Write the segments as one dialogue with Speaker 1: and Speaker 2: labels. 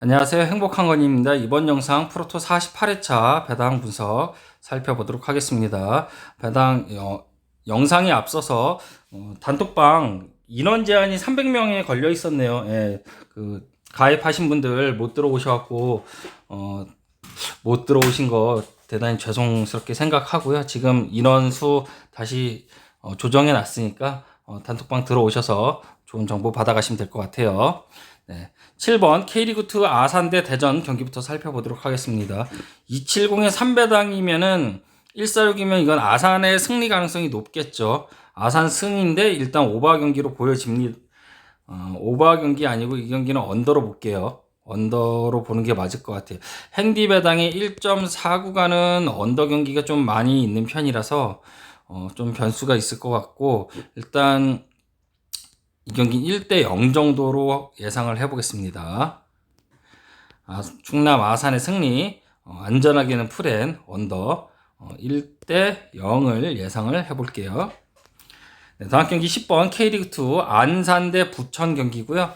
Speaker 1: 안녕하세요. 행복한 건입니다. 이번 영상 프로토 48회차 배당 분석 살펴보도록 하겠습니다. 배당 영상에 앞서서 단톡방 인원 제한이 300명에 걸려 있었네요. 예, 가입하신 분들 못 들어오셔갖고 못 들어오신 거 대단히 죄송스럽게 생각하고요. 지금 인원수 다시 조정해 놨으니까 단톡방 들어오셔서 좋은 정보 받아가시면 될 것 같아요. 네. 7번 K리그2 아산 대 대전 경기부터 살펴보도록 하겠습니다. 270에 3배당이면은 146이면 이건 아산의 승리 가능성이 높겠죠. 아산 승인데 일단 오버 경기로 보여집니다. 오버 경기 아니고 이 경기는 언더로 볼게요. 언더로 보는 게 맞을 것 같아요. 핸디 배당의 1.4 구간은 언더 경기가 좀 많이 있는 편이라서 좀 변수가 있을 것 같고, 일단 이 경기 1대 0 정도로 예상을 해보겠습니다. 충남 아산의 승리, 안전하게는 풀앤 언더 1대 0을 예상을 해볼게요. 네, 다음 경기 10번 K리그2 안산 대 부천 경기고요.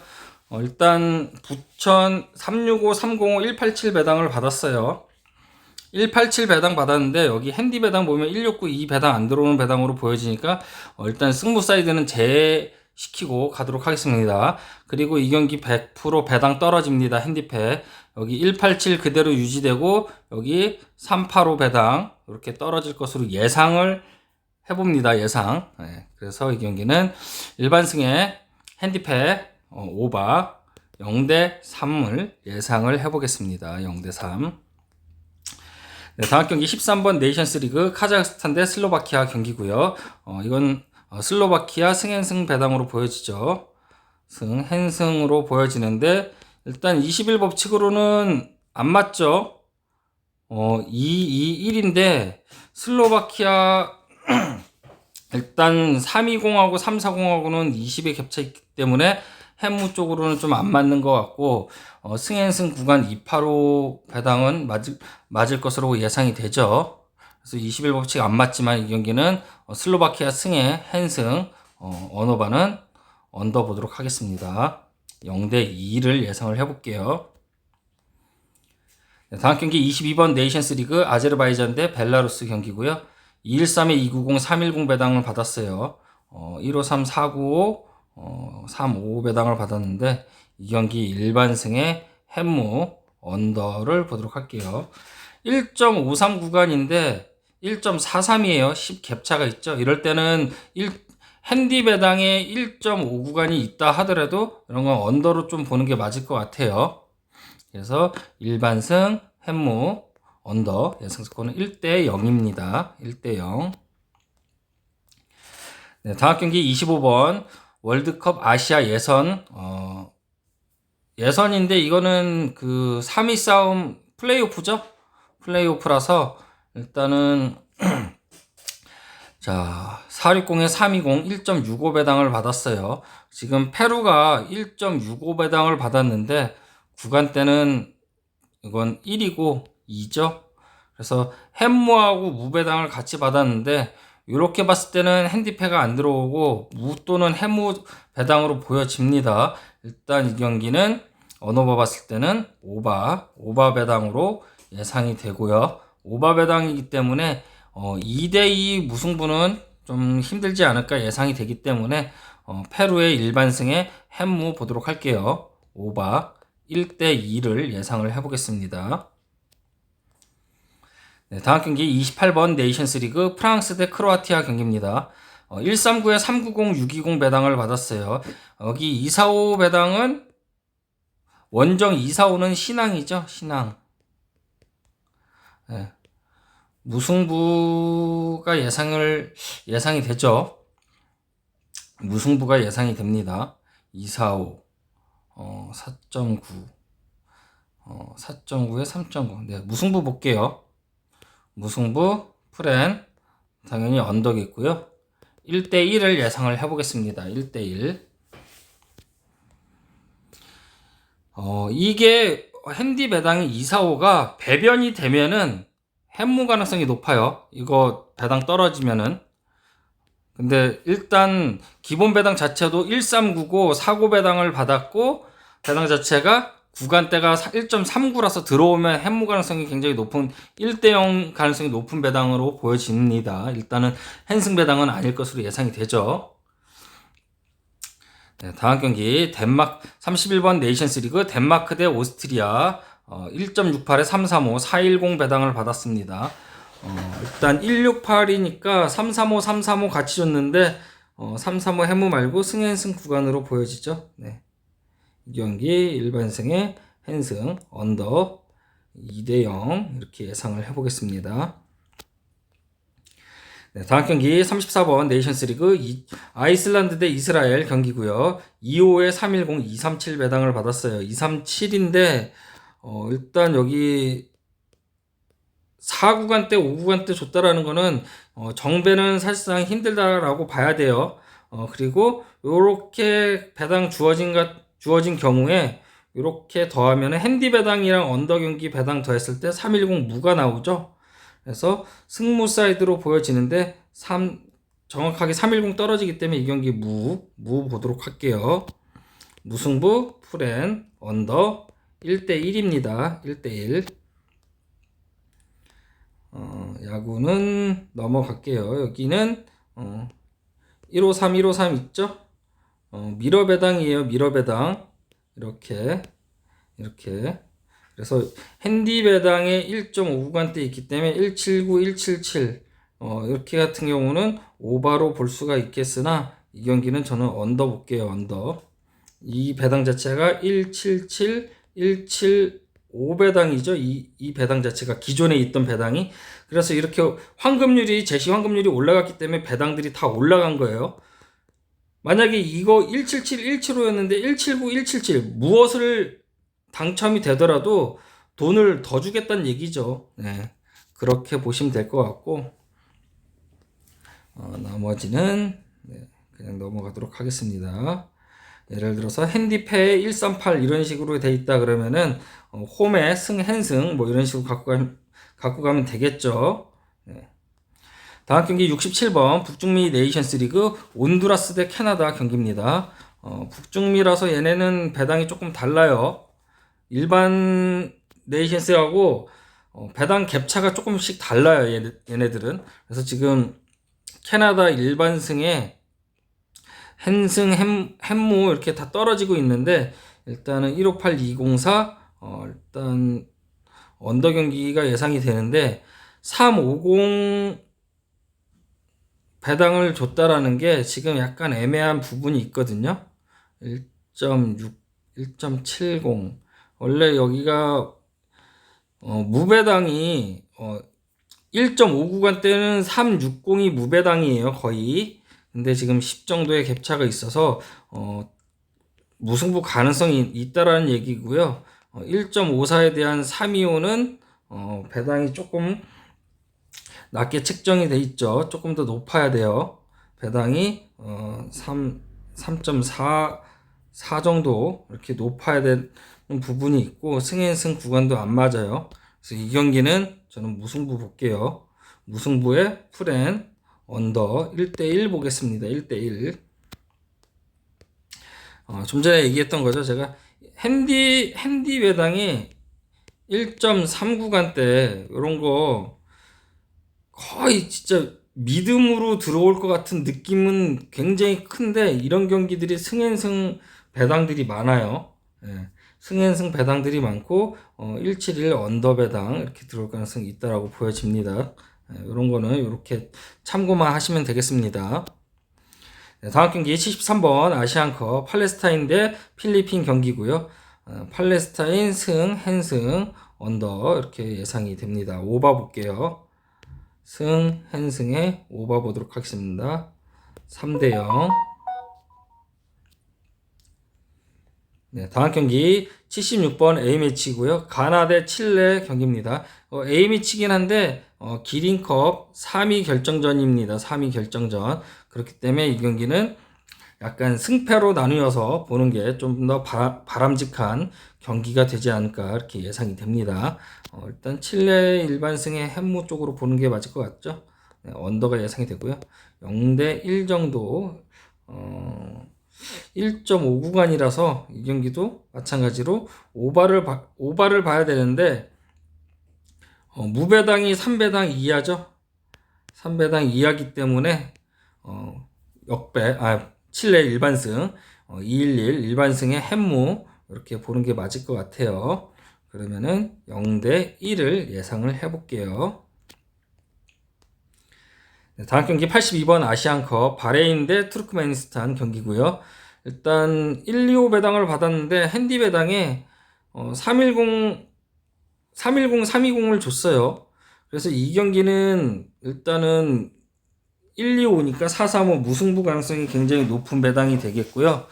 Speaker 1: 일단 부천 365, 305, 187 배당을 받았어요. 187 배당 받았는데 여기 핸디 배당 보면 169, 2 배당 안 들어오는 배당으로 보여지니까 일단 승부 사이드는 제시키고 가도록 하겠습니다. 그리고 이 경기 100% 배당 떨어집니다. 핸디패 여기 187 그대로 유지되고 여기 385 배당 이렇게 떨어질 것으로 예상을 해봅니다. 예상. 네, 그래서 이 경기는 일반승에 핸디패 오바 0대 3을 예상을 해보겠습니다. 0대 3. 네, 다음 경기 13번 네이션스리그 카자흐스탄 대 슬로바키아 경기고요. 이건 슬로바키아 승행승 배당으로 보여지죠. 승행승으로 보여지는데 일단 21법칙으로는 안 맞죠. 2-2-1인데 슬로바키아 일단 320하고 340하고는 20에 겹쳐 있기 때문에 해무 쪽으로는 좀 안 맞는 것 같고, 승행승 구간 285 배당은 맞을 것으로 예상이 되죠. 그래서 21법칙 안 맞지만 이 경기는 슬로바키아 승의 핸승, 언어바는 언더 보도록 하겠습니다. 0대 2를 예상을 해볼게요. 네, 다음 경기 22번 네이션스 리그 아제르바이잔 대 벨라루스 경기고요. 213에 290, 310 배당을 받았어요. 153, 495, 355 배당을 받았는데 이 경기 일반승의 햄무 언더를 보도록 할게요. 1.53 구간인데 1.43이에요. 10 갭차가 있죠. 이럴 때는 핸디 배당에 1.5 구간이 있다 하더라도 이런 건 언더로 좀 보는 게 맞을 것 같아요. 그래서 일반승 햄무 언더 예상 스코어는 1대 0입니다. 1대 0. 네, 다음 경기 25번 월드컵 아시아 예선 예선인데 이거는 그 3위 싸움 플레이오프죠? 플레이오프라서 일단은 자, 460에 320 1.65 배당을 받았어요. 지금 페루가 1.65 배당을 받았는데 구간대는 이건 1이고 2죠. 그래서 햄무하고 무배당을 같이 받았는데 이렇게 봤을 때는 핸디패가 안 들어오고 무 또는 해무 배당으로 보여집니다. 일단 이 경기는 언어바 봤을 때는 오바 배당으로 예상이 되고요. 오바 배당이기 때문에 2대2 무승부는 좀 힘들지 않을까 예상이 되기 때문에 페루의 일반승에 햄무 보도록 할게요. 오바 1대2를 예상을 해보겠습니다. 네, 다음 경기 28번 네이션스리그 프랑스 대 크로아티아 경기입니다. 139에 390, 620 배당을 받았어요. 여기 245 배당은 원정 245는 신앙이죠. 신앙. 네. 무승부가 예상이 되죠. 무승부가 예상이 됩니다. 245 4.9 4.9에 3.9. 네, 무승부 볼게요. 무승부 풀앤 당연히 언덕이고요. 1대1을 예상을 해보겠습니다. 1대1. 이게 핸디 배당이 245가 배변이 되면은 햄무 가능성이 높아요. 이거 배당 떨어지면은. 근데 일단 기본 배당 자체도 1399 사고 배당을 받았고 배당 자체가 구간대가 1.39라서 들어오면 햄무 가능성이 굉장히 높은 1대0 가능성이 높은 배당으로 보여집니다. 일단은 헨승 배당은 아닐 것으로 예상이 되죠. 네, 다음 경기 덴마크 31번 네이션스리그 덴마크 대 오스트리아 1.68에 335 410 배당을 받았습니다. 일단 168이니까 335 335 같이 줬는데 335 해무 말고 승앤승 구간으로 보여지죠. 네. 이 경기 일반승의 헨승 언더 2대0 이렇게 예상을 해보겠습니다. 네, 다음 경기 34번 네이션스리그 아이슬란드 대 이스라엘 경기고요. 25에 310 237 배당을 받았어요. 237인데 일단 여기 4구간 때 5구간 때 줬다라는 거는 정배는 사실상 힘들다라고 봐야 돼요. 그리고 요렇게 배당 주어진 경우에 요렇게 더하면 핸디 배당이랑 언더 경기 배당 더했을 때 310 무가 나오죠. 그래서 승무 사이드로 보여지는데 정확하게 310 떨어지기 때문에 이 경기 무 보도록 할게요. 무승부 풀앤 언더 1대1입니다. 1대1. 야구는 넘어갈게요. 여기는 153 153 있죠? 미러 배당이에요. 미러 배당. 이렇게 그래서 핸디 배당에 1.5구간대 있기 때문에 179 177 이렇게 같은 경우는 오바로 볼 수가 있겠으나 이 경기는 저는 언더 볼게요. 언더. 이 배당 자체가 177 175 배당이죠. 이 배당 자체가 기존에 있던 배당이. 그래서 이렇게 제시 환급률이 올라갔기 때문에 배당들이 다 올라간 거예요. 만약에 이거 177 175였는데 179 177 무엇을 당첨이 되더라도 돈을 더 주겠다는 얘기죠. 네, 그렇게 보시면 될 것 같고 나머지는 그냥 넘어가도록 하겠습니다. 예를 들어서 핸디패에 138 이런 식으로 돼 있다 그러면은 홈에 헨승 뭐 이런 식으로 갖고 가면 되겠죠. 네. 다음 경기 67번 북중미 네이션스리그 온두라스 대 캐나다 경기입니다. 북중미라서 얘네는 배당이 조금 달라요. 일반 네이션스하고 배당 갭차가 조금씩 달라요. 얘네들은. 그래서 지금 캐나다 일반승에 헨승, 햄무 이렇게 다 떨어지고 있는데 일단은 158 204 일단 언더 경기가 예상이 되는데 350 배당을 줬다라는 게 지금 약간 애매한 부분이 있거든요. 1.6, 1.70 원래 여기가 무배당이 1.5구간 때는 360이 무배당이에요. 거의. 근데 지금 10 정도의 갭차가 있어서 무승부 가능성이 있다라는 얘기고요. 1.54에 대한 325는 배당이 조금 낮게 책정이 돼 있죠. 조금 더 높아야 돼요. 배당이 3.4 정도 이렇게 높아야 되는 부분이 있고 승앤승 구간도 안 맞아요. 그래서 이 경기는 저는 무승부 볼게요. 무승부에 풀앤 언더 1대1 보겠습니다. 1대1. 좀 전에 얘기했던 거죠. 제가 핸디 배당이 1.3구간 때 이런 거 거의 진짜 믿음으로 들어올 것 같은 느낌은 굉장히 큰데 이런 경기들이 승앤승 배당들이 많아요. 예. 승앤승 배당들이 많고 171 언더 배당 이렇게 들어올 가능성이 있다라고 보여집니다. 이런 거는 이렇게 참고만 하시면 되겠습니다. 네, 다음 경기 73번 아시안컵 팔레스타인 대 필리핀 경기고요. 팔레스타인 헨승 언더 이렇게 예상이 됩니다. 오바 볼게요. 헨승에 오바 보도록 하겠습니다. 3대0. 네, 다음 경기 76번 A매치고요. 가나 대 칠레 경기입니다. A매치긴 한데 기린컵 3위 결정전입니다. 3위 결정전. 그렇기 때문에 이 경기는 약간 승패로 나누어서 보는 게 좀 더 바람직한 경기가 되지 않을까 이렇게 예상이 됩니다. 일단 칠레 일반승의 햄무 쪽으로 보는 게 맞을 것 같죠. 네, 언더가 예상이 되고요. 0대1 정도 1.5 구간이라서 이 경기도 마찬가지로 오바를 봐야 되는데 무배당이 3배당 이하죠. 3배당 이하기 때문에 칠레 일반승 211 일반승의 햄무 이렇게 보는 게 맞을 것 같아요. 그러면은 0대 1을 예상을 해볼게요. 네, 다음 경기 82번 아시안컵 바레인 대 투르크메니스탄 경기고요. 일단 1, 2호 배당을 받았는데 핸디 배당에 310, 320을 줬어요. 그래서 이 경기는 일단은 1, 2호니까 4, 3호 무승부 가능성이 굉장히 높은 배당이 되겠고요.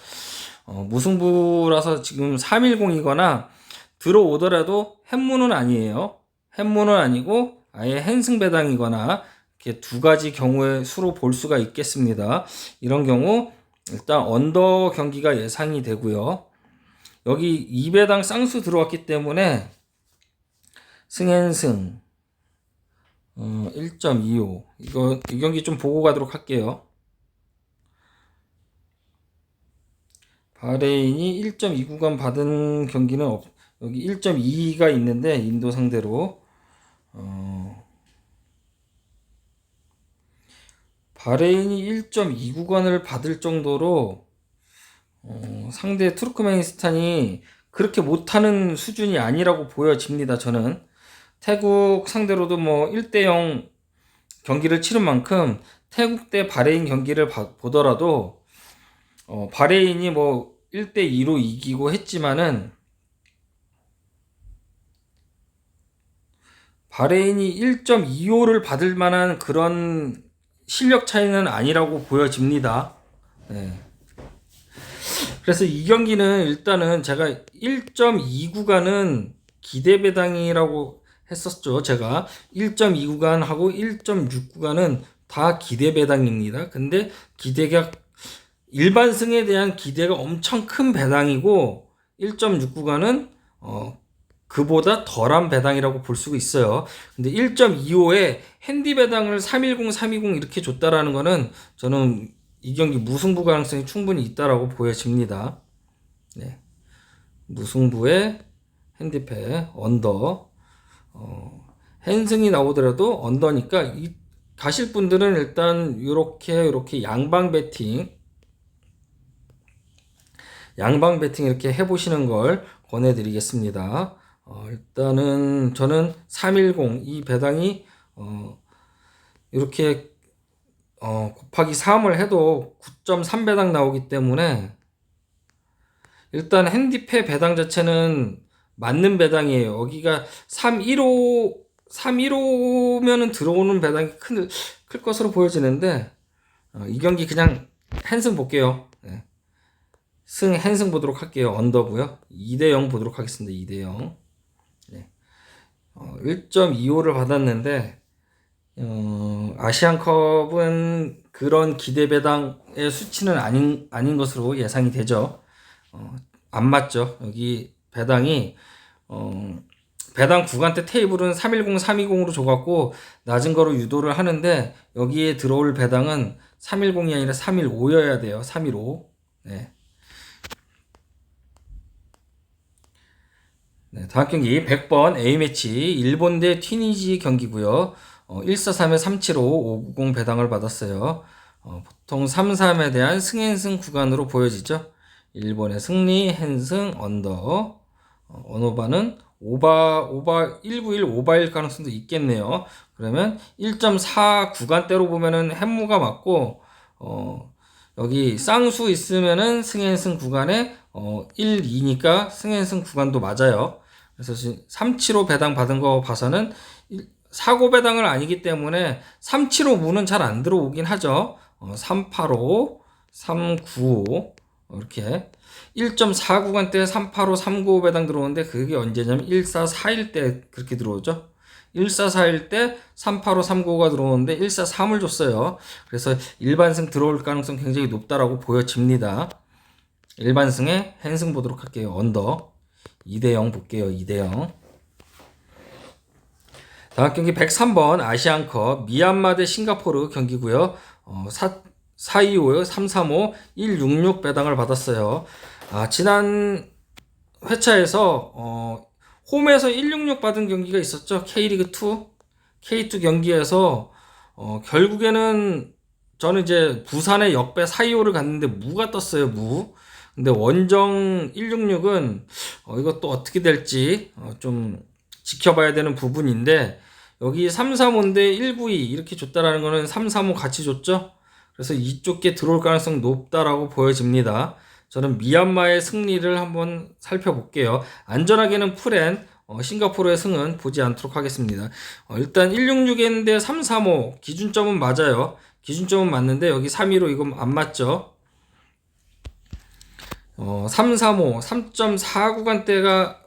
Speaker 1: 무승부라서 지금 310이거나 들어오더라도 햇무는 아니에요. 햇무는 아니고 아예 핸승 배당이거나 이렇게 두 가지 경우의 수로 볼 수가 있겠습니다. 이런 경우 일단 언더 경기가 예상이 되고요. 여기 2배당 쌍수 들어왔기 때문에 승앤승 1.25 이 경기 좀 보고 가도록 할게요. 바레인이 1.2구간 받은 경기는 여기 1.2가 있는데 인도 상대로 바레인이 1.2구간을 받을 정도로 상대 투르크메니스탄이 그렇게 못하는 수준이 아니라고 보여집니다. 저는 태국 상대로도 뭐 1대0 경기를 치른 만큼 태국 대 바레인 경기를 보더라도 바레인이 뭐 1대2로 이기고 했지만은 바레인이 1.25를 받을 만한 그런 실력 차이는 아니라고 보여집니다. 네. 그래서 이 경기는 일단은 제가 1.2구간은 기대 배당이라고 했었죠. 제가 1.2구간하고 1.6구간은 다 기대 배당입니다. 근데 기대가 일반승에 대한 기대가 엄청 큰 배당이고 1.6구간은 그보다 덜한 배당이라고 볼 수가 있어요. 근데 1.25에 핸디 배당을 310, 320 이렇게 줬다라는 거는 저는 이 경기 무승부 가능성이 충분히 있다라고 보여집니다. 네. 무승부에 핸디패 언더 핸승이 나오더라도 언더니까 가실 분들은 일단 요렇게 양방 베팅 이렇게 해보시는 걸 권해드리겠습니다. 일단은 저는 310 이 배당이 이렇게 곱하기 3을 해도 9.3배당 나오기 때문에 일단 핸디패 배당 자체는 맞는 배당이에요. 여기가 315면은 들어오는 배당이 클 것으로 보여지는데 이 경기 그냥 핸승 볼게요. 네. 핸승 보도록 할게요. 언더고요. 2대0 보도록 하겠습니다. 2대0. 네. 1.25를 받았는데 아시안컵은 그런 기대 배당의 수치는 아닌 것으로 예상이 되죠. 안 맞죠. 여기 배당이 배당 구간대 테이블은 310, 320으로 줘갖고 낮은 거로 유도를 하는데 여기에 들어올 배당은 310이 아니라 315여야 돼요. 315. 네. 네, 다음 경기 100번 A매치 일본 대 튀니지 경기고요. 143에 375, 590 배당을 받았어요. 보통 3-3에 대한 승앤승 구간으로 보여지죠. 일본의 승리, 핸승, 언더. 언어바는 191 오바일 가능성도 있겠네요. 그러면 1.4 구간대로 보면은 햄무가 맞고, 여기 쌍수 있으면은 승앤승 구간에 1, 2니까 승앤승 구간도 맞아요. 그래서 375 배당 받은 거 봐서는 사고 배당을 아니기 때문에 375 무는 잘 안 들어오긴 하죠. 385, 395 이렇게 1.4 구간대 385, 395 배당 들어오는데 그게 언제냐면 1441 때 그렇게 들어오죠. 1441 때 385, 395가 들어오는데 143을 줬어요. 그래서 일반승 들어올 가능성 굉장히 높다라고 보여집니다. 일반승에 핸승 보도록 할게요. 언더 2대0 볼게요. 2대0. 다음 경기 103번 아시안컵 미얀마 대 싱가포르 경기고요. 425요. 335, 166 배당을 받았어요. 지난 회차에서 홈에서 166 받은 경기가 있었죠. K리그2, K2 경기에서 결국에는 저는 이제 부산의 역배 425를 갔는데 무가 떴어요. 무. 근데 원정 166은 이것도 어떻게 될지 좀 지켜봐야 되는 부분인데, 여기 335인데 192 이렇게 줬다라는 거는 335 같이 줬죠. 그래서 이쪽에 들어올 가능성 높다라고 보여집니다. 저는 미얀마의 승리를 한번 살펴볼게요. 안전하게는 풀엔 싱가포르의 승은 보지 않도록 하겠습니다. 일단 166인데 335 기준점은 맞아요. 기준점은 맞는데 여기 315 이건 안 맞죠. 335 3.4 구간대가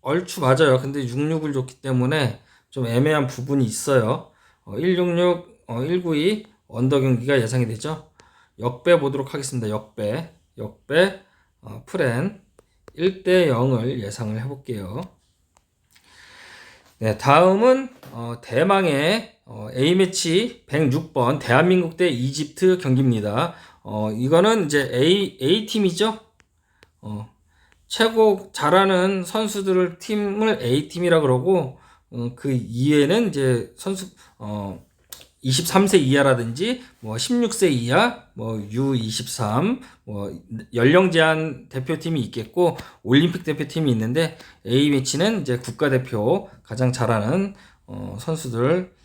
Speaker 1: 얼추 맞아요. 근데 66을 줬기 때문에 좀 애매한 부분이 있어요. 166, 192 언더 경기가 예상이 되죠. 역배 보도록 하겠습니다. 역배 프렌 1대 0을 예상을 해볼게요. 네, 다음은 대망의 A매치 106번 대한민국 대 이집트 경기입니다. 이거는 이제 A팀이죠. 최고 잘하는 선수들을 팀을 A팀이라 그러고, 그 이외에는 이제 선수 23세 이하라든지 뭐 16세 이하, 뭐 U23, 뭐 연령 제한 대표팀이 있겠고 올림픽 대표팀이 있는데, A 매치는 이제 국가대표 가장 잘하는 선수들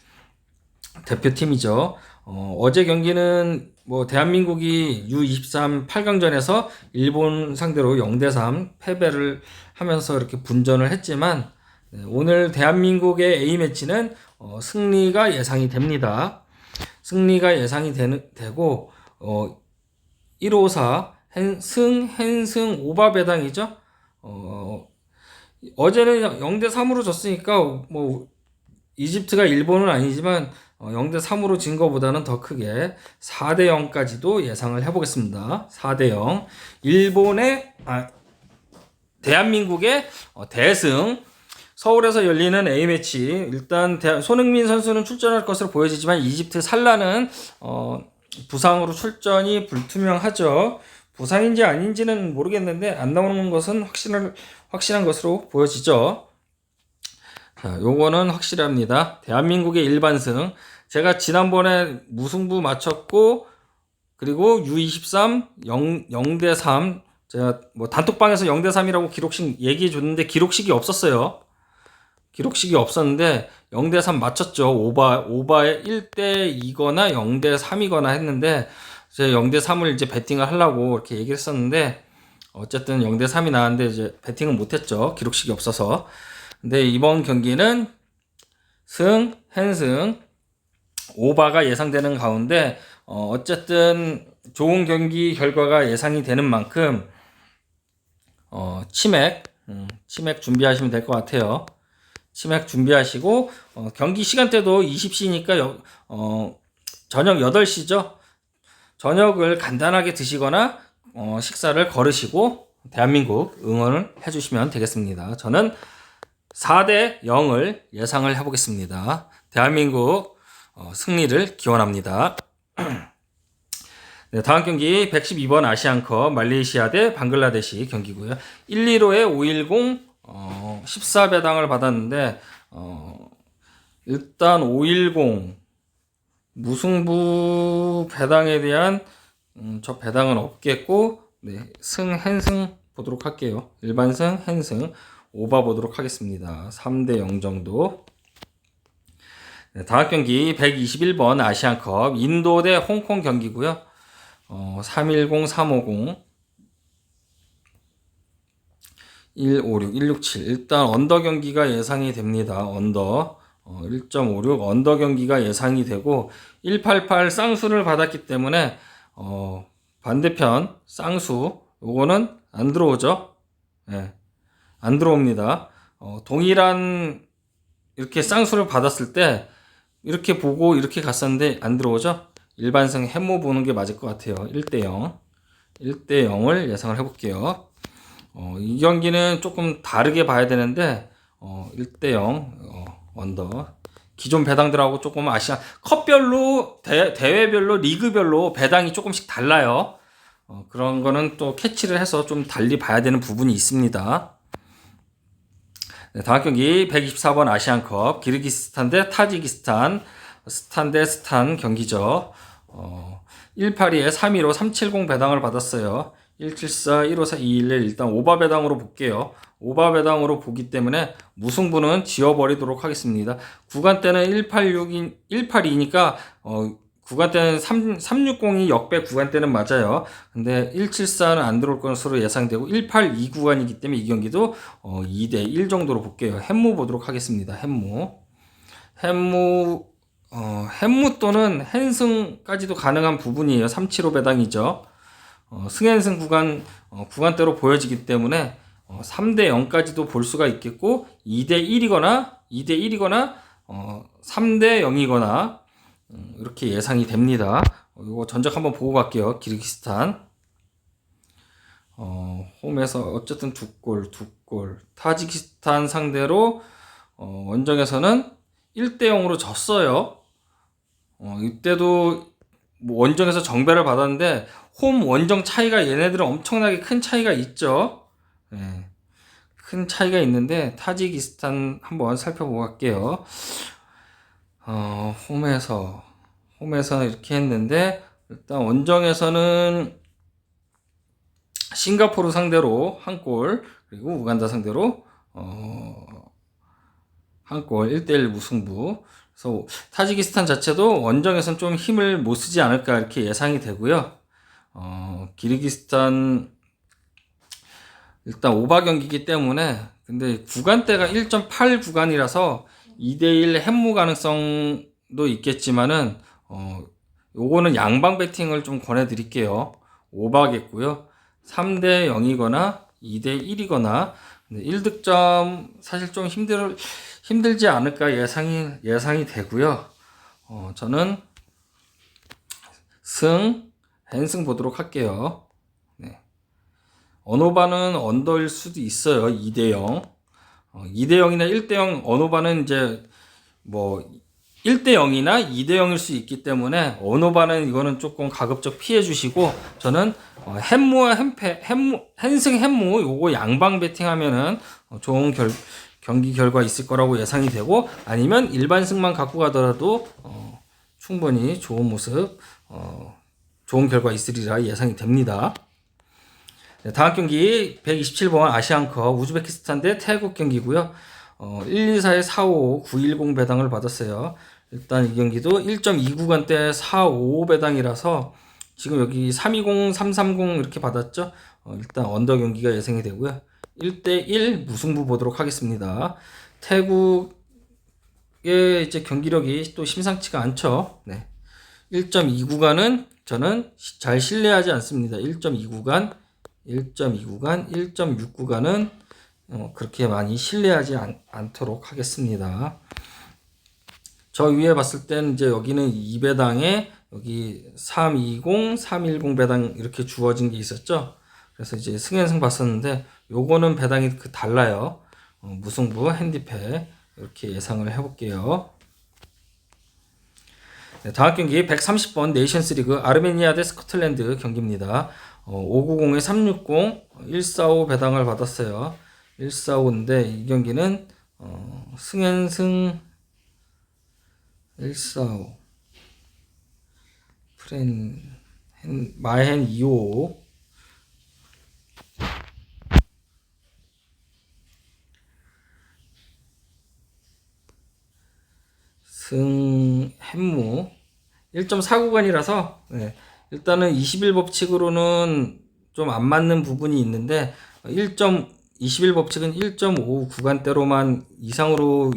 Speaker 1: 대표팀이죠. 어제 경기는 뭐 대한민국이 U23 8강전에서 일본 상대로 0대3 패배를 하면서 이렇게 분전을 했지만, 오늘 대한민국의 A매치는 승리가 예상이 됩니다. 승리가 예상이 되고 154 헨승 오바 배당이죠. 어제는 0대3으로 졌으니까 뭐 이집트가 일본은 아니지만 0대3으로 진 거보다는 더 크게 4대0까지도 예상을 해보겠습니다. 4대0 대한민국의 대승. 서울에서 열리는 A매치, 일단 손흥민 선수는 출전할 것으로 보여지지만 이집트 살라는 부상으로 출전이 불투명하죠. 부상인지 아닌지는 모르겠는데 안 나오는 것은 확실한 것으로 보여지죠. 자, 요거는 확실합니다. 대한민국의 일반승. 제가 지난번에 무승부 맞췄고, 그리고 U23 0대3, 제가 뭐 단톡방에서 0대3이라고 기록식 얘기해 줬는데 기록식이 없었어요. 기록식이 없었는데 0대3 맞췄죠. 오바에 1대2거나 0대3이거나 했는데, 제가 0대3을 이제 베팅을 하려고 이렇게 얘기를 했었는데, 어쨌든 0대3이 나왔는데 이제 베팅은 못했죠. 기록식이 없어서. 근데 이번 경기는 헨승 오바가 예상되는 가운데 어쨌든 좋은 경기 결과가 예상이 되는 만큼 치맥 준비하시면 될 것 같아요. 치맥 준비하시고 경기 시간대도 20시니까 저녁 8시죠. 저녁을 간단하게 드시거나 식사를 거르시고 대한민국 응원을 해주시면 되겠습니다. 저는 4대 0을 예상을 해보겠습니다. 대한민국 승리를 기원합니다. 네, 다음 경기 112번 아시안컵 말레이시아 대 방글라데시 경기고요. 115에 510 14배당을 받았는데 일단 510 무승부 배당에 대한 저 배당은 없겠고, 네, 헨승 보도록 할게요. 일반승 헨승 오바 보도록 하겠습니다. 3대 0 정도. 네, 다음 경기 121번 아시안컵 인도 대 홍콩 경기고요. 310 350 156 167 일단 언더 경기가 예상이 됩니다. 언더 1.56 언더 경기가 예상이 되고, 188 쌍수를 받았기 때문에 반대편 쌍수 요거는 안 들어오죠. 네, 안 들어옵니다. 동일한 이렇게 쌍수를 받았을 때 이렇게 보고 이렇게 갔었는데 안 들어오죠. 일반승 햄모 보는 게 맞을 것 같아요. 1대0 1대0을 예상을 해볼게요. 이 경기는 조금 다르게 봐야 되는데 1대0 언더 기존 배당들하고 조금 컵별로 대회별로 리그별로 배당이 조금씩 달라요. 그런 거는 또 캐치를 해서 좀 달리 봐야 되는 부분이 있습니다. 네, 다음 경기 124번 아시안컵 기르기스탄 대 타지키스탄 스탄 대 스탄 경기죠. 182에 315 370 배당을 받았어요. 174 154 211 일단 오바 배당으로 볼게요. 오바 배당으로 보기 때문에 무승부는 지워버리도록 하겠습니다. 구간대는 182니까 구간대는 360이 역배 구간대는 맞아요. 근데 174는 안 들어올 것으로 예상되고 182 구간이기 때문에 이 경기도 2대1 정도로 볼게요. 햄무 보도록 하겠습니다. 햄무 또는 헨승까지도 가능한 부분이에요. 375 배당이죠. 승앤승 구간대로 보여지기 때문에 3대 0까지도 볼 수가 있겠고 2대 1이거나 3대 0이거나 이렇게 예상이 됩니다. 이거 전적 한번 보고 갈게요. 기르기스탄 홈에서 어쨌든 두 골 타지키스탄 상대로 원정에서는 1대 0으로 졌어요. 이때도 뭐 원정에서 정배를 받았는데 홈 원정 차이가 얘네들은 엄청나게 큰 차이가 있죠. 네. 큰 차이가 있는데 타지키스탄 한번 살펴보고 갈게요. 홈에서 이렇게 했는데 일단 원정에서는 싱가포르 상대로 한 골, 그리고 우간다 상대로 한 골, 1대1 무승부. 그래서 타지키스탄 자체도 원정에서는 좀 힘을 못 쓰지 않을까 이렇게 예상이 되고요. 기르기스탄 일단 오바 경기이기 때문에 근데 구간대가 1.8 구간이라서 2대1 햄무 가능성도 있겠지만은 요거는 양방 배팅을 좀 권해 드릴게요. 오바겠고요. 3대 0이거나 2대 1이거나 1득점 사실 좀 힘들지 않을까 예상이 되고요. 저는 헨승 보도록 할게요. 네. 언오바는 언더일 수도 있어요. 2대 0. 2대 0이나 1대 0 언오바는 이제 뭐 1대 0이나 2대 0일 수 있기 때문에 언오바는 이거는 조금 가급적 피해 주시고 저는 햄무와 헨승 햄무 요거 양방 배팅하면은 좋은 경기 결과 있을 거라고 예상이 되고 아니면 일반 승만 갖고 가더라도 충분히 좋은 모습 좋은 결과 있으리라 예상이 됩니다. 네, 다음 경기 127번 아시안컵 우즈베키스탄 대 태국 경기고요. 124에 455 910 배당을 받았어요. 일단 이 경기도 1.2 구간대 455 배당이라서 지금 여기 320, 330 이렇게 받았죠. 일단 언더 경기가 예상이 되고요. 1대1 무승부 보도록 하겠습니다. 태국의 이제 경기력이 또 심상치가 않죠. 네. 1.2 구간은 저는 잘 신뢰하지 않습니다. 1.2 구간, 1.6 구간은 그렇게 많이 신뢰하지 않도록 하겠습니다. 저 위에 봤을 때는 이제 여기는 2배당에 여기 320, 310 배당 이렇게 주어진 게 있었죠. 그래서 이제 승앤승 봤었는데 요거는 배당이 달라요. 무승부 핸디패 이렇게 예상을 해볼게요. 네, 다음 경기 130번 네이션스리그 아르메니아 대 스코틀랜드 경기입니다. 590에 360, 145 배당을 받았어요. 145인데 이 경기는 승앤승 145 마헨 255 햄무 1.4 구간이라서 네, 일단은 21법칙으로는 좀 안 맞는 부분이 있는데 21법칙은 1.5 구간대로만 이상으로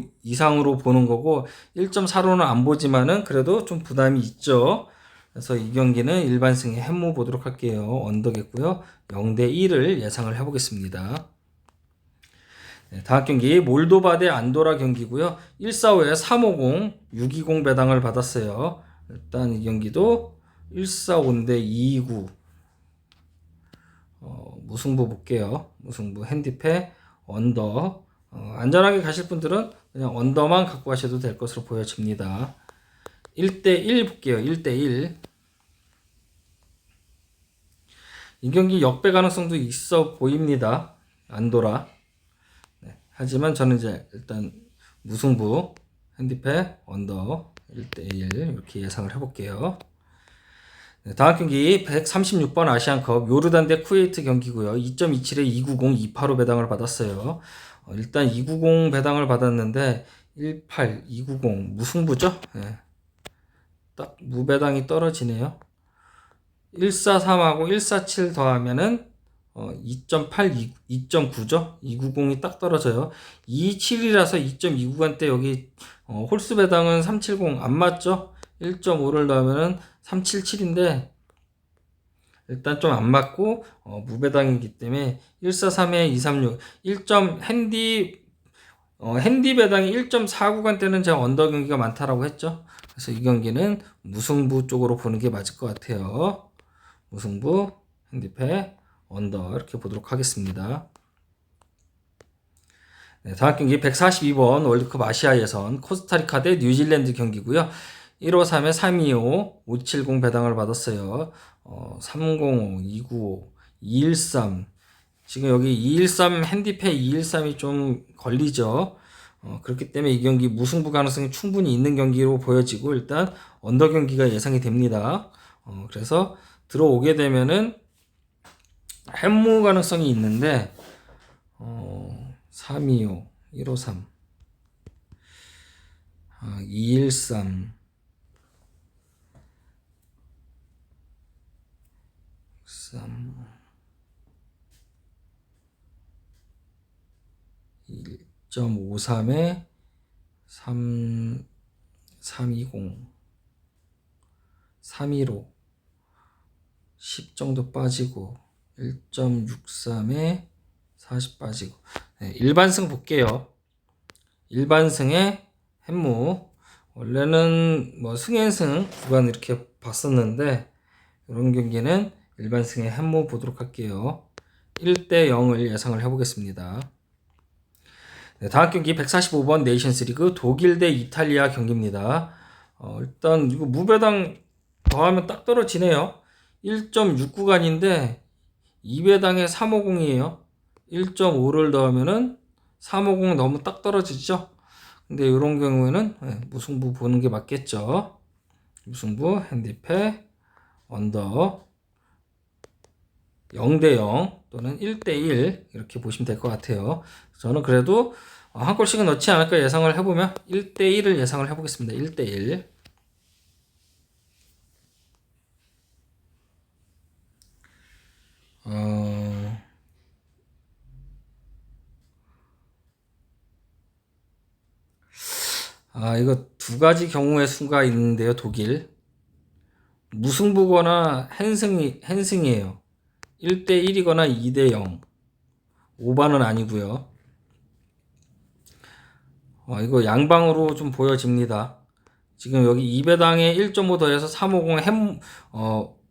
Speaker 1: 보는 거고 1.4로는 안 보지만은 그래도 좀 부담이 있죠. 그래서 이 경기는 일반승의 햄무 보도록 할게요. 언더겠고요. 0대 1을 예상을 해보겠습니다. 네, 다음 경기 몰도바 대 안도라 경기고요. 145에 350, 620 배당을 받았어요. 일단 이 경기도 145인데 229 무승부 볼게요. 무승부 핸디패 언더 안전하게 가실 분들은 그냥 언더만 갖고 가셔도 될 것으로 보여집니다. 1대1 볼게요. 1대1. 이 경기 역배 가능성도 있어 보입니다. 안도라. 네. 하지만 저는 이제 일단 무승부, 핸디패, 언더 1대1 이렇게 예상을 해볼게요. 네, 다음 경기 136번 아시안컵 요르단 대 쿠웨이트 경기고요. 2.27에 290, 285 배당을 받았어요. 일단 290 배당을 받았는데 18, 290 무승부죠? 네. 딱 무배당이 떨어지네요. 143하고 147 더하면은 2.8, 2.9죠? 290이 딱 떨어져요. 27이라서 2.2구간 때 여기 홀수 배당은 370 안 맞죠? 1.5를 넣으면은 377인데 일단 좀 안 맞고 무배당이기 때문에 143에 236 핸디 배당이 1.4구간 때는 제가 언더 경기가 많다라고 했죠. 그래서 이 경기는 무승부 쪽으로 보는 게 맞을 것 같아요. 무승부, 핸디패, 언더 이렇게 보도록 하겠습니다. 네, 다음 경기 142번 월드컵 아시아 예선 코스타리카 대 뉴질랜드 경기고요. 153에 325, 570 배당을 받았어요. 305, 295, 213. 지금 여기 213 핸디패 213이 좀 걸리죠. 그렇기 때문에 이 경기 무승부 가능성이 충분히 있는 경기로 보여지고 일단 언더 경기가 예상이 됩니다. 그래서 들어오게 되면은 햄무 가능성이 있는데 325, 153, 213, 3, 1.53에 3, 320, 315, 10 정도 빠지고 1.63에 40 빠지고 네, 일반승 볼게요. 일반승에 햄무 원래는 뭐 승연승 구간 이렇게 봤었는데 이런 경기는 일반승의 햄무 보도록 할게요. 1대 0을 예상을 해보겠습니다. 네, 다음 경기 145번 네이션스리그 독일 대 이탈리아 경기입니다. 일단 이거 무배당 더하면 딱 떨어지네요. 1.6구간인데 2배당에 350이에요. 1.5를 더하면은 350 너무 딱 떨어지죠. 근데 이런 경우에는 무승부 보는 게 맞겠죠. 무승부, 핸디패, 언더 0대0 또는 1대1 이렇게 보시면 될 것 같아요. 저는 그래도 한 골씩은 넣지 않을까 예상을 해보면 1대1을 예상을 해보겠습니다. 1대1. 이거 두 가지 경우의 수가 있는데요. 독일. 무승부거나 핸승이에요. 1대1이거나 2대0. 오반은 아니고요. 이거 양방으로 좀 보여집니다. 지금 여기 2배당에 1.5 더해서 350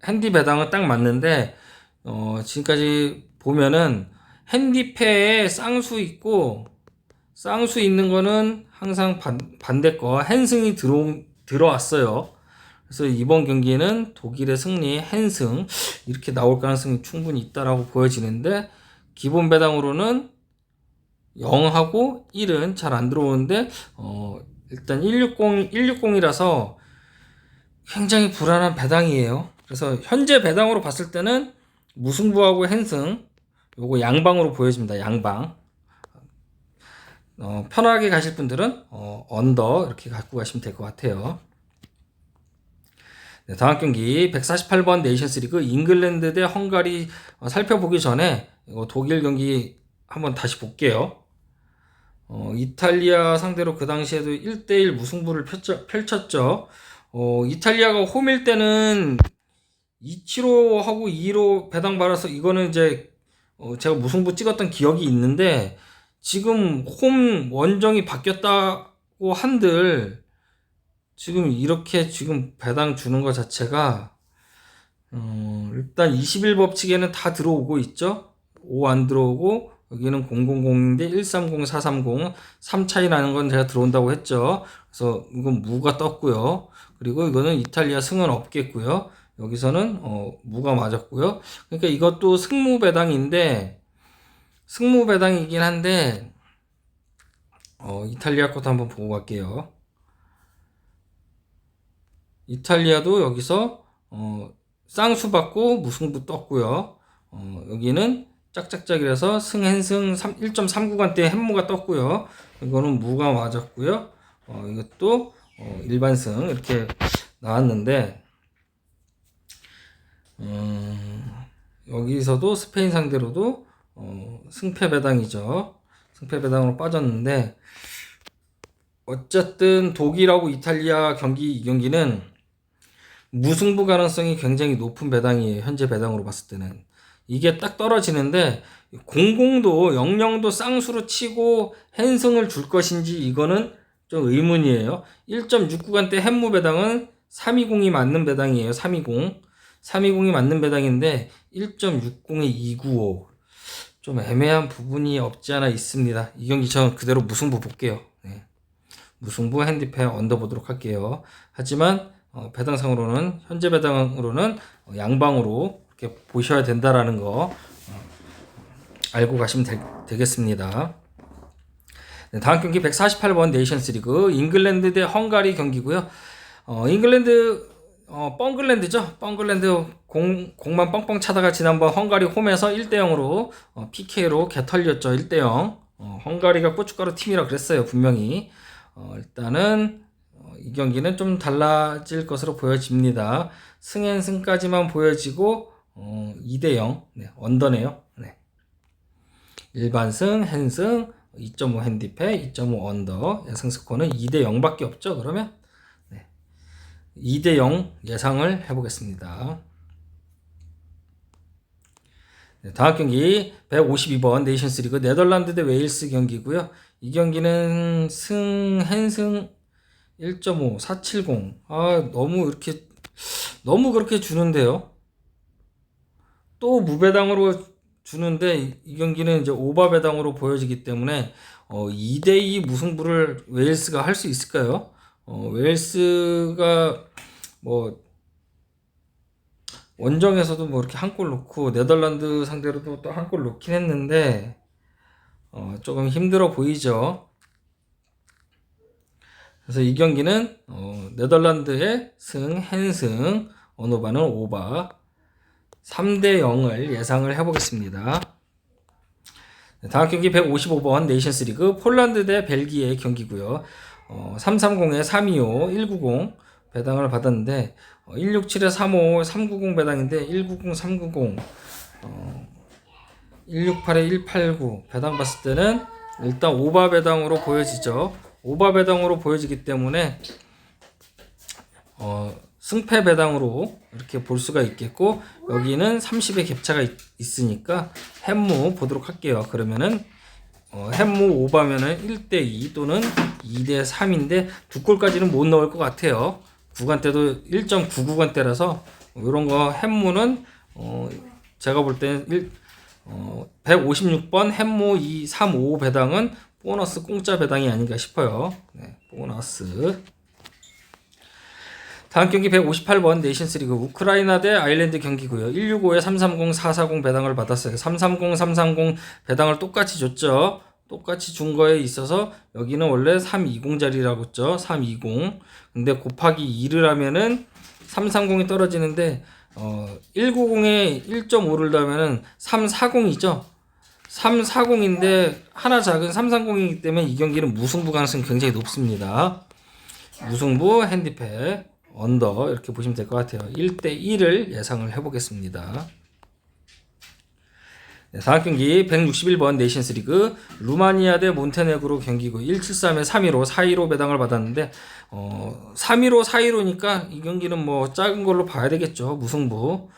Speaker 1: 핸디 배당은 딱 맞는데 지금까지 보면은 핸디패에 쌍수 있고 쌍수 있는 거는 항상 반대 거 핸승이 들어왔어요. 그래서 이번 경기는 독일의 승리 핸승 이렇게 나올 가능성이 충분히 있다라고 보여지는데 기본 배당으로는 0하고 1은 잘 안 들어오는데 일단 160이라서 굉장히 불안한 배당이에요. 그래서 현재 배당으로 봤을 때는 무승부하고 핸승 요거 양방으로 보여집니다. 양방. 편하게 가실 분들은 언더 이렇게 갖고 가시면 될 것 같아요. 네, 다음 경기 148번 네이션스리그 잉글랜드 대 헝가리 살펴보기 전에 독일 경기 한번 다시 볼게요. 이탈리아 상대로 그 당시에도 1대1 무승부를 펼쳤죠. 이탈리아가 홈일 때는 275하고 2로 배당 받아서 이거는 이제 제가 무승부 찍었던 기억이 있는데 지금 홈 원정이 바뀌었다고 한들 지금 이렇게 지금 배당 주는 것 자체가 일단 21 법칙에는 다 들어오고 있죠. 5 안 들어오고 여기는 000인데 130, 430, 3 차이 나는 건 제가 들어온다고 했죠. 그래서 이건 무가 떴고요. 그리고 이거는 이탈리아 승은 없겠고요. 여기서는 무가 맞았고요. 그러니까 이것도 승무배당이긴 한데 이탈리아 것도 한번 보고 갈게요. 이탈리아도 여기서 쌍수 받고 무승부 떴고요. 여기는 짝짝짝이라서 승행승 1.3구간대 햄무가 떴고요. 이거는 무가 맞았고요. 이것도 일반승 이렇게 나왔는데 여기서도 스페인 상대로도 승패 배당이죠. 승패 배당으로 빠졌는데 어쨌든 독일하고 이탈리아 이 경기는 무승부 가능성이 굉장히 높은 배당이에요. 현재 배당으로 봤을 때는. 이게 딱 떨어지는데 00도 00도 쌍수로 치고 핸승을 줄 것인지 이거는 좀 의문이에요. 1.6구간대 햄무 배당은 320이 맞는 배당이에요. 320이 맞는 배당인데 1.60에 295 좀 애매한 부분이 없지 않아 있습니다. 이 경기 저는 그대로 무승부 볼게요. 네. 무승부 핸디페 언더 보도록 할게요. 하지만 배당상으로는 현재 배당으로는 양방으로 이렇게 보셔야 된다라는 거 알고 가시면 되겠습니다. 네, 다음 경기 148번 네이션스리그 잉글랜드 대 헝가리 경기고요. 잉글랜드 뻥글랜드죠. 뻥글랜드 공만 뻥뻥 차다가 지난번 헝가리 홈에서 1대0으로 PK로 개털렸죠. 1대0. 헝가리가 고춧가루 팀이라 그랬어요. 분명히. 일단은 이 경기는 좀 달라질 것으로 보여집니다. 승앤승까지만 보여지고 2대0 네, 언더네요. 네. 일반승, 핸승, 2.5 핸디패, 2.5 언더 예상 스코어는 2대0밖에 없죠. 그러면 네. 2대0 예상을 해보겠습니다. 네, 다음 경기 152번 네이션스리그 네덜란드 대 웨일스 경기고요. 이 경기는 핸승 1.5 470 너무 그렇게 주는데요. 또 무배당으로 주는데 이 경기는 이제 오버 배당으로 보여지기 때문에 2대2 무승부를 웨일스가 할 수 있을까요? 웨일스가 뭐 원정에서도 뭐 이렇게 한 골 넣고 네덜란드 상대로도 또 한 골 넣긴 했는데 조금 힘들어 보이죠. 그래서 이 경기는 네덜란드의 핸승 언어바는 오바 3대0을 예상을 해보겠습니다. 다음 경기 155번 네이션스리그 폴란드 대 벨기에 경기고요. 330에 325 190 배당을 받았는데 167에 35 390 배당인데 190 390 168에 189 배당 봤을 때는 일단 오바 배당으로 보여지죠. 오바 배당으로 보여지기 때문에 승패 배당으로 이렇게 볼 수가 있겠고 여기는 30의 갭차가 있으니까 햄무 보도록 할게요. 그러면은 햄무 오바면은 1대2 또는 2대3인데 두 골까지는 못 넣을 것 같아요. 구간대도 1.9구간대라서 이런 거 햄무는 제가 볼 때는 156번 햄무 235 배당은 보너스 공짜 배당이 아닌가 싶어요. 네, 보너스. 다음 경기 158번 네이션스리그 우크라이나 대 아일랜드 경기고요. 165에 330, 440 배당을 받았어요. 330, 330 배당을 똑같이 줬죠. 똑같이 준 거에 있어서 여기는 원래 320짜리라고 했죠. 320. 근데 곱하기 2를 하면은 330이 떨어지는데 190에 1.5를 더하면은 340이죠. 340인데 하나 작은 330이기 때문에 이 경기는 무승부 가능성이 굉장히 높습니다. 무승부 핸디패 언더 이렇게 보시면 될 것 같아요. 1대1을 예상을 해보겠습니다. 네, 다음 경기 161번 네이션스리그 루마니아 대 몬테네그로 경기고 173에 315 415 배당을 받았는데 315 415니까 이 경기는 뭐 작은 걸로 봐야 되겠죠. 무승부로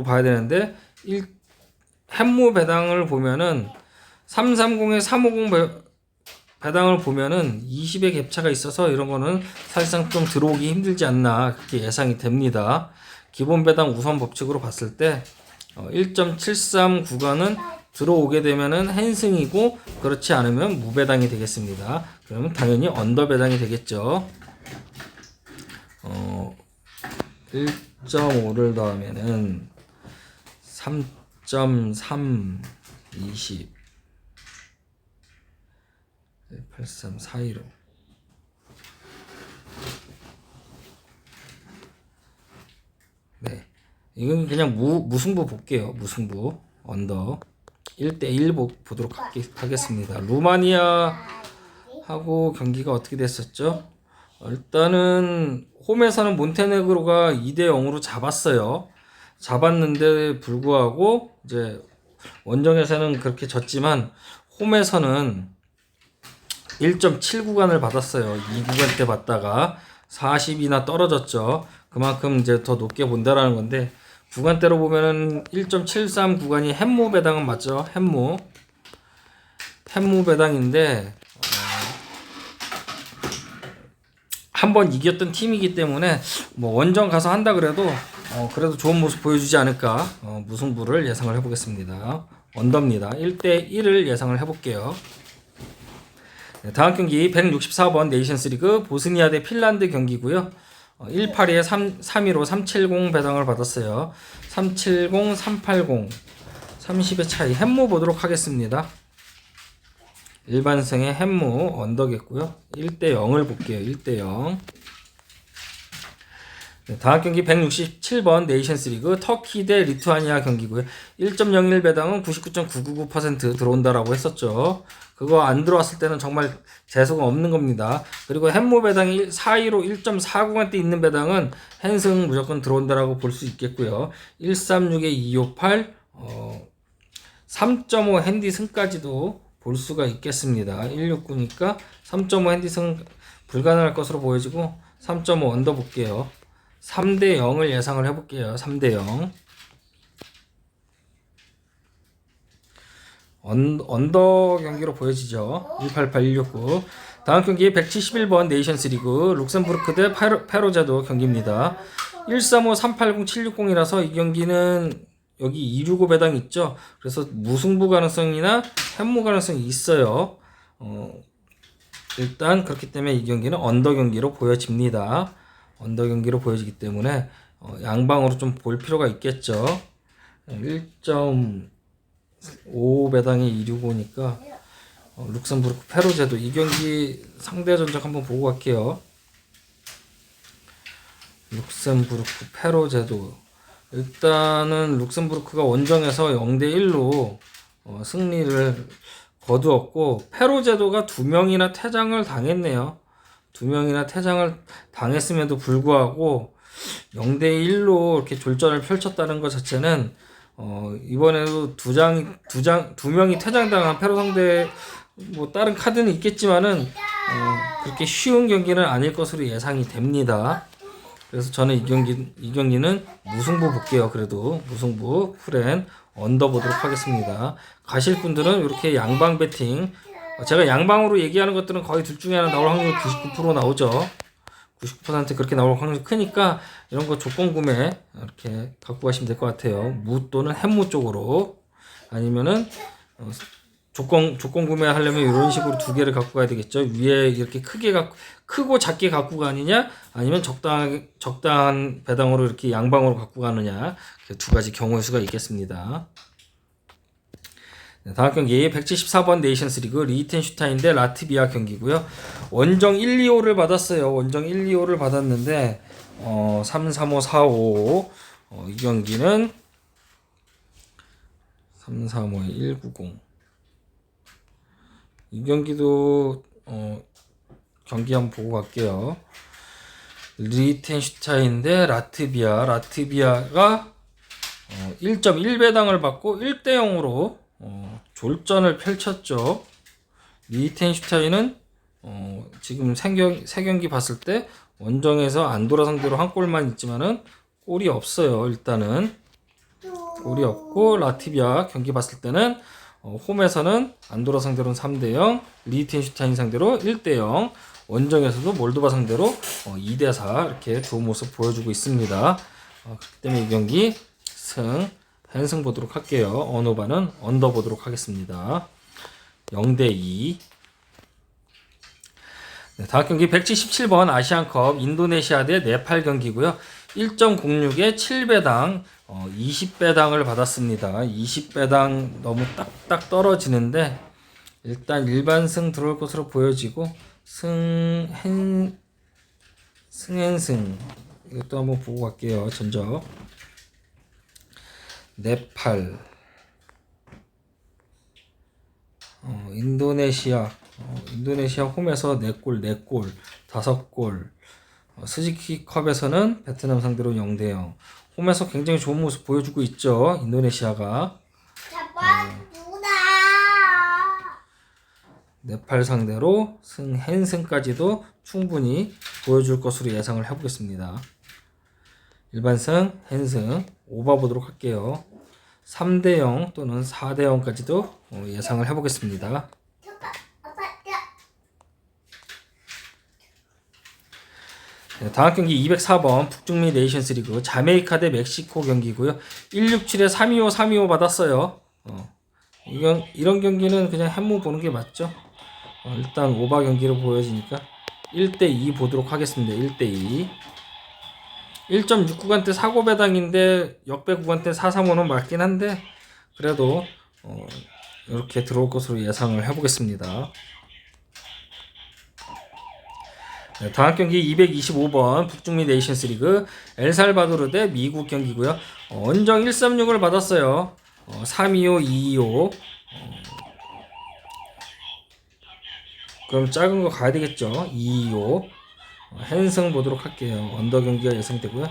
Speaker 1: 봐야 되는데 햄무 배당을 보면은 330에 350 배당을 보면은 20의 갭차가 있어서 이런 거는 사실상 좀 들어오기 힘들지 않나 그렇게 예상이 됩니다. 기본 배당 우선 법칙으로 봤을 때 1.73 구간은 들어오게 되면은 한승이고 그렇지 않으면 무배당이 되겠습니다. 그러면 당연히 언더 배당이 되겠죠. 1.5를 더하면은 3.3 20 83 415 네. 이건 그냥 무승부 볼게요. 무승부 언더 1대1 보도록 하겠습니다. 루마니아하고 경기가 어떻게 됐었죠? 일단은 홈에서는 몬테네그로가 2대0으로 잡았어요. 잡았는데 불구하고 이제 원정에서는 그렇게 졌지만 홈에서는 1.7 구간을 받았어요. 2구간 때 받다가 40이나 떨어졌죠. 그만큼 이제 더 높게 본다라는 건데 구간대로 보면은 1.73 구간이 햄무 배당은 맞죠? 햄무 배당인데 한 번 이겼던 팀이기 때문에 뭐 원정 가서 한다 그래도 그래도 좋은 모습 보여주지 않을까 무승부를 예상을 해보겠습니다. 언더입니다. 1대1을 예상을 해볼게요. 네, 다음 경기 164번 네이션스리그 보스니아 대 핀란드 경기고요. 182에 315 370 배당을 받았어요. 370 380 30의 차이 햄무 보도록 하겠습니다. 일반승의 햄무 언더겠고요. 1대0을 볼게요. 1대0. 네, 다음 경기 167번 네이션스리그 터키 대 리투아니아 경기고요. 1.01 배당은 99.999% 들어온다라고 했었죠. 그거 안 들어왔을 때는 정말 재수가 없는 겁니다. 그리고 햄무 배당이 415 1.4구간대 있는 배당은 한승 무조건 들어온다라고 볼 수 있겠고요. 136에 258 3.5 핸디 승까지도 볼 수가 있겠습니다. 169니까 3.5 핸디 승 불가능할 것으로 보여지고 3.5 언더 볼게요. 3대0을 예상을 해볼게요. 3대0 언더 경기로 보여지죠. 188 169 다음 경기 171번 네이션스리그 룩셈부르크 대 페로자도 경기입니다. 135 380 760이라서 이 경기는 여기 265 배당 있죠. 그래서 무승부 가능성이나 햄무 가능성이 있어요. 일단 그렇기 때문에 이 경기는 언더 경기로 보여집니다. 언더 경기로 보여지기 때문에 양방으로 좀 볼 필요가 있겠죠. 1.5 배당이 265니까 룩셈부르크 페로제도 이 경기 상대 전적 한번 보고 갈게요. 룩셈부르크 페로제도 일단은 룩셈부르크가 원정에서 0대1로 승리를 거두었고 페로제도가 2명이나 퇴장을 당했네요. 2명이나 퇴장을 당했음에도 불구하고 0대1로 이렇게 졸전을 펼쳤다는 것 자체는 이번에도 두 명이 퇴장당한 페로 상대 뭐 다른 카드는 있겠지만은 그렇게 쉬운 경기는 아닐 것으로 예상이 됩니다. 그래서 저는 이 경기는 무승부 볼게요. 그래도 무승부 풀앤 언더 보도록 하겠습니다. 가실 분들은 이렇게 양방 배팅 제가 양방으로 얘기하는 것들은 거의 둘 중에 하나 나올 확률 99% 나오죠. 99% 그렇게 나올 확률이 크니까 이런 거 조건 구매 이렇게 갖고 가시면 될 것 같아요. 무 또는 햄무 쪽으로 아니면은 조건 구매하려면 이런 식으로 두 개를 갖고 가야 되겠죠. 위에 이렇게 크고 작게 갖고 가느냐 아니면 적당한 배당으로 이렇게 양방으로 갖고 가느냐 두 가지 경우의 수가 있겠습니다. 네, 다음 경기 174번 네이션스리그 리히텐슈타인 대 라트비아 경기고요. 원정 1, 2호를 받았어요. 원정 1, 2호를 받았는데 3, 3, 5, 4, 5 이 경기는 3, 3, 5에 1, 9, 0 이 경기도 경기 한번 보고 갈게요. 리히텐슈타인 대 라트비아가 1.1 배당을 받고 1대0으로 졸전을 펼쳤죠. 리히텐슈타인은 지금 세 경기 봤을 때 원정에서 안도라 상대로 한 골만 있지만은 골이 없어요. 일단은 골이 없고 라트비아 경기 봤을 때는 홈에서는 안도라 상대로는 3대0, 리히텐슈타인 상대로 1대0, 원정에서도 몰도바 상대로 2대4 이렇게 좋은 모습 보여주고 있습니다. 그렇기 때문에 이 경기 승 헨승 보도록 할게요. 언오바는 언더 보도록 하겠습니다. 0대2. 네, 다음 경기 177번 아시안컵 인도네시아 대 네팔 경기고요. 1.06에 7배당 20배당을 받았습니다. 20배당 너무 딱딱 떨어지는데 일단 일반 승 들어올 것으로 보여지고 승헨승 이것도 한번 보고 갈게요. 전적 네팔 인도네시아 홈에서 4골 5골 스즈키컵에서는 베트남 상대로 0대0 홈에서 굉장히 좋은 모습 보여주고 있죠. 인도네시아가 네팔 상대로 헨승까지도 충분히 보여줄 것으로 예상을 해보겠습니다. 일반승 헨승 오바 보도록 할게요. 3대0 또는 4대0까지도 예상을 해보겠습니다. 네, 다음 경기 204번 북중미 네이션스리그 자메이카 대 멕시코 경기고요. 167에 325 받았어요. 이런 경기는 그냥 햄무 보는 게 맞죠. 일단 오바 경기로 보여지니까 1대2 보도록 하겠습니다. 1대2 1.6 구간대 사고 배당인데 역배 구간대 435는 맞긴 한데 그래도 이렇게 들어올 것으로 예상을 해보겠습니다. 네, 다음 경기 225번 북중미 네이션스리그 엘살바도르 대 미국 경기고요. 원정 136을 받았어요. 325, 225. 그럼 작은 거 가야 되겠죠. 225. 헨승 보도록 할게요. 언더 경기가 예상되고요.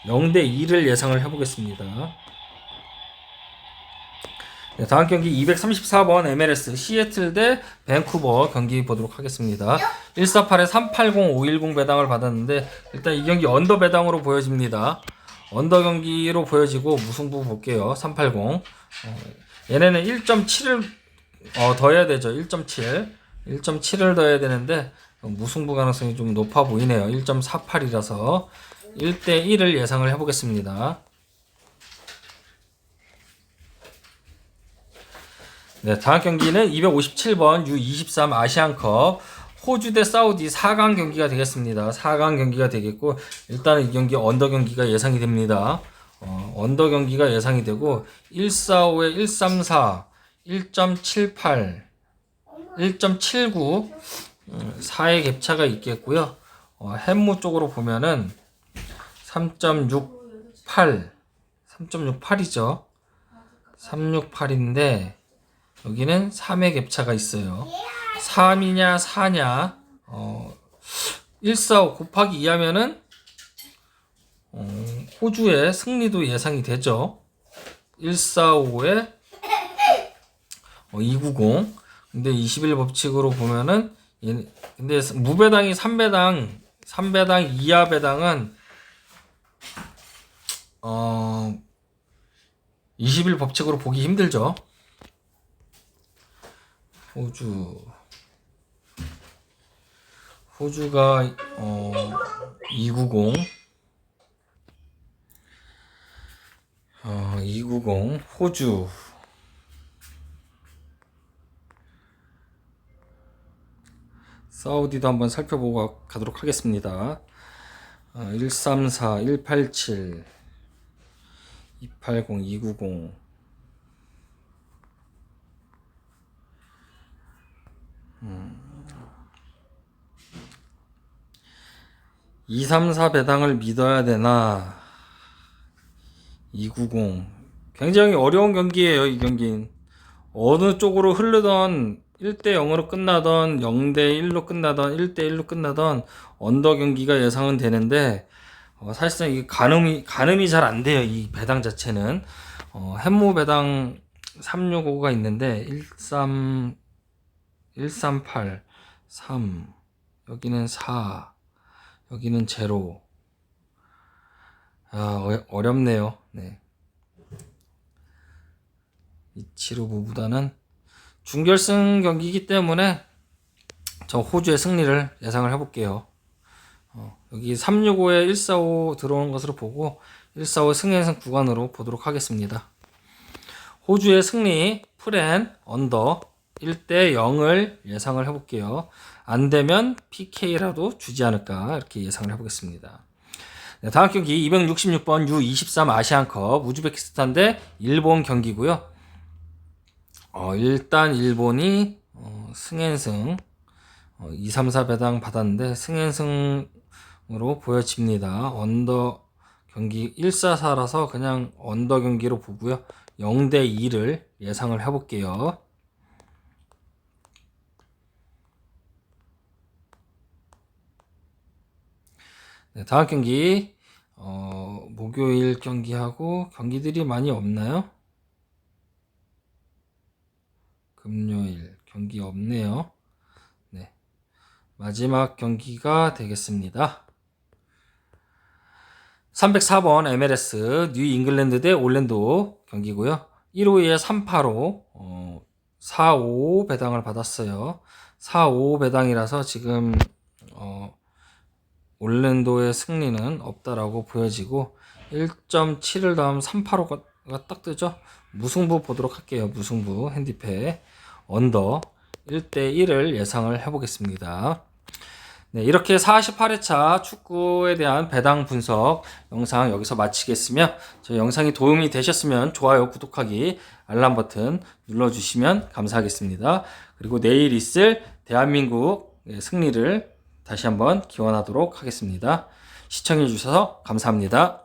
Speaker 1: 0대2를 예상을 해보겠습니다. 네, 다음 경기 234번 MLS 시애틀 대 밴쿠버 경기 보도록 하겠습니다. 148에 380, 510 배당을 받았는데 일단 이 경기 언더 배당으로 보여집니다. 언더 경기로 보여지고 무승부 볼게요. 380 얘네는 1.7을 더 해야 되죠. 1.7을 더 해야 되는데 무승부 가능성이 좀 높아 보이네요. 1.48이라서 1대1을 예상을 해보겠습니다. 네, 다음 경기는 257번 U23 아시안컵 호주 대 사우디 4강 경기가 되겠습니다. 4강 경기가 되겠고 일단은 이 경기 언더 경기가 예상이 됩니다. 언더 경기가 예상이 되고 145에 134, 1.78, 1.79 4의 갭차가 있겠고요. 햄무 쪽으로 보면은 3.68, 3.68이죠. 368인데 여기는 3의 갭차가 있어요. 3이냐 4냐 145 곱하기 2하면은 호주의 승리도 예상이 되죠. 145에 290 근데 21 법칙으로 보면은 근데 무배당이 3배당 이하 배당은 21 법칙으로 보기 힘들죠. 호주가 290 호주 사우디도 한번 살펴보고 가도록 하겠습니다. 134, 187, 280, 290 234 배당을 믿어야 되나 290 굉장히 어려운 경기예요. 이 경기는 어느 쪽으로 흐르던 1대0으로 끝나던 0대1로 끝나던 1대1로 끝나던 언더 경기가 예상은 되는데 사실상 이게 가늠이 잘 안 돼요. 이 배당 자체는 햄무 배당 365가 있는데 138 3 여기는 4 여기는 0 어렵네요. 네. 이치로부보다는 준결승 경기이기 때문에 저 호주의 승리를 예상을 해볼게요. 여기 365에 145 들어오는 것으로 보고 145 승연승 구간으로 보도록 하겠습니다. 호주의 승리 프렌 언더 1대 0을 예상을 해볼게요. 안 되면 PK라도 주지 않을까 이렇게 예상을 해보겠습니다. 네, 다음 경기 266번 U23 아시안컵 우즈베키스탄 대 일본 경기고요. 일단 일본이 승앤승 2, 3, 4 배당 받았는데 승앤승으로 보여집니다. 언더 경기 1-4-4라서 그냥 언더 경기로 보고요. 0대 2를 예상을 해볼게요. 네, 다음 경기 목요일 경기하고 경기들이 많이 없나요? 금요일 경기 없네요. 네, 마지막 경기가 되겠습니다. 304번 MLS 뉴 잉글랜드 대 올랜도 경기고요. 1호에 385 455 배당을 받았어요. 455 배당이라서 지금 올랜도의 승리는 없다라고 보여지고 1.7을 더하면 385가 딱 뜨죠. 무승부 보도록 할게요. 무승부 핸디패 언더 1대 1을 예상을 해보겠습니다. 네, 이렇게 48회차 축구에 대한 배당 분석 영상 여기서 마치겠으며 저 영상이 도움이 되셨으면 좋아요, 구독하기, 알람 버튼 눌러주시면 감사하겠습니다. 그리고 내일 있을 대한민국 승리를 다시 한번 기원하도록 하겠습니다. 시청해 주셔서 감사합니다.